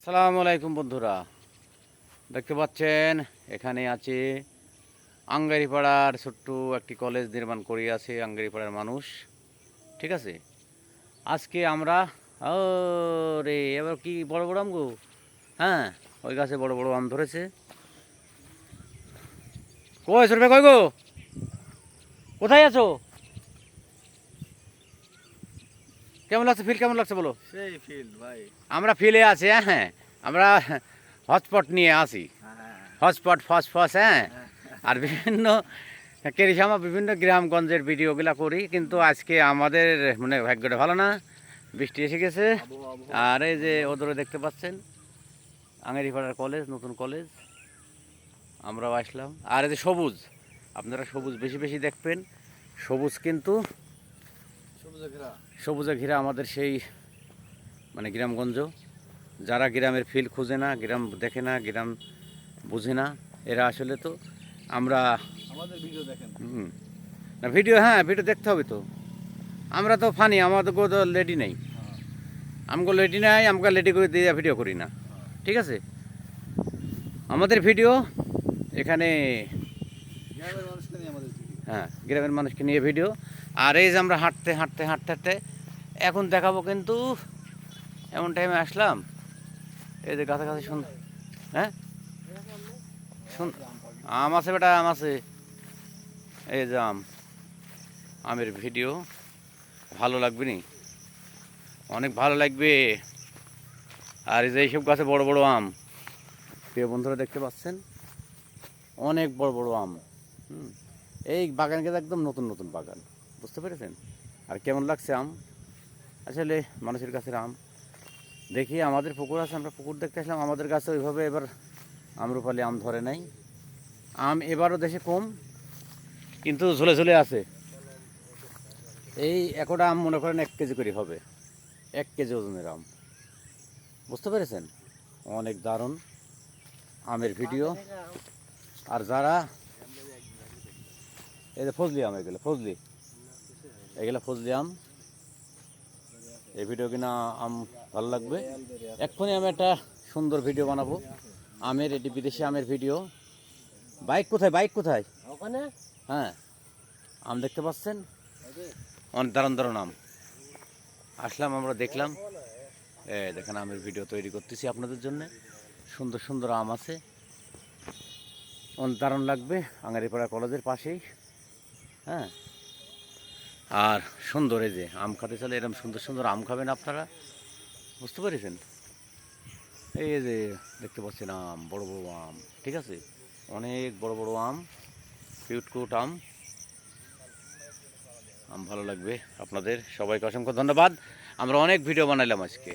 আসসালামু আলাইকুম বন্ধুরা, দেখতে পাচ্ছেন এখানে আছে আঙ্গারিপাড়ার ছোট্ট একটি কলেজ নির্মাণ করিয়াছে আঙ্গারিপাড়ার মানুষ। ঠিক আছে, আজকে আমরা ও রে এবার কি বড় বড় আম গো। হ্যাঁ, ওই গাছে বড় বড় আম ধরেছে। কই সরবে কই গো, কোথায় আছো? কেমন লাগছে, ফিল কেমন লাগছে বলো? সেই ফিল্ড ভাই। আমরা ফিলে আছি। হ্যাঁ, আমরা হটস্পট নিয়ে আসি, হটস্পট ফসফস। হ্যাঁ, আর বিভিন্ন কেরিসামা বিভিন্ন গ্রামগঞ্জের ভিডিওগুলো করি, কিন্তু আজকে আমাদের মানে ভাগ্যটা ভালো না, বৃষ্টি এসে গেছে। আর এই যে ওদেরও দেখতে পাচ্ছেন আঙ্গারিপাড়ার কলেজ, নতুন কলেজ, আমরাও আসলাম। আর এই যে সবুজ, আপনারা সবুজ বেশি বেশি দেখবেন। সবুজ কিন্তু সবুজে ঘেরা আমাদের সেই মানে গ্রামগঞ্জ। যারা গ্রামের ফিল খুঁজে না, গ্রাম দেখে না, গ্রাম বুঝে না, এরা আসলে তো আমরা আমাদের ভিডিও দেখেন। না ভিডিও, হ্যাঁ ভিডিও দেখতে হবে তো। আমরা তো ফানি, আমাদের তো লেডি নেই, আমগো লেডি নাই, আমগো লেডি করে দিয়ে ভিডিও করি না। ঠিক আছে, আমাদের ভিডিও এখানে গ্রামের মানুষকে নিয়ে আমাদের ভিডিও। হ্যাঁ, গ্রামের মানুষকে নিয়ে ভিডিও। আর এই যে আমরা হাঁটতে হাঁটতে হাঁটতে হাঁটতে এখন দেখাবো, কিন্তু এমন টাইমে আসলাম, এই যে গাছে গাছে শুন। হ্যাঁ শুন, আম আছে বেটা, আম আছে। এই যে আমের ভিডিও ভালো লাগবে নি, অনেক ভালো লাগবে। আর এই যে এইসব গাছে বড় বড় আম, প্রিয় বন্ধুরা দেখতে পাচ্ছেন অনেক বড় বড় আম। এই বাগান কিন্তু একদম নতুন নতুন বাগান, বুঝতে পেরেছেন? আর কেমন লাগছে আম, আসলে মানুষের গাছের আম দেখি। আমাদের পুকুর আছে, আমরা পুকুর দেখতে আসলাম, আমাদের গাছে ওইভাবে এবার আম্রপালি আম ধরে নাই। আম এবারও দেশে কম, কিন্তু ঝুলে ঝুলে আছে। এই একটা আম মনে করেন 1 কেজি করে হবে, 1 কেজি ওজনের আম, বুঝতে পেরেছেন? অনেক দারুণ আমের ভিডিও। আর যারা এই যে ফজলি আম, এগুলো ফজলি আম, এই ভিডিও কিনা আম ভালো লাগবে। এক্ষুনি আমি একটা সুন্দর ভিডিও বানাবো আমের, এটি বিদেশি আমের ভিডিও। বাইক কোথায়, বাইক কোথায়? ওখানে হ্যাঁ, আম দেখতে পাচ্ছেন, অনেক দারুণ দারুণ আম। আসলাম, আমরা দেখলাম, দেখেন আমের ভিডিও তৈরি করতেছি আপনাদের জন্য। সুন্দর সুন্দর আম আছে, অনেক দারুণ লাগবে। আঙ্গারিপাড়া কলেজের পাশেই। হ্যাঁ, আর সুন্দর এই যে আম খাতে চলে, এরকম সুন্দর সুন্দর আম খাবেন আপনারা, বুঝতে পেরেছেন? এই যে দেখতে পাচ্ছেন আম, বড় বড় আম। ঠিক আছে, অনেক বড় বড় আম, কিউট কিউট আম। আম ভালো লাগবে আপনাদের। সবাইকে অসংখ্য ধন্যবাদ। আমরা অনেক ভিডিও বানাইলাম আজকে।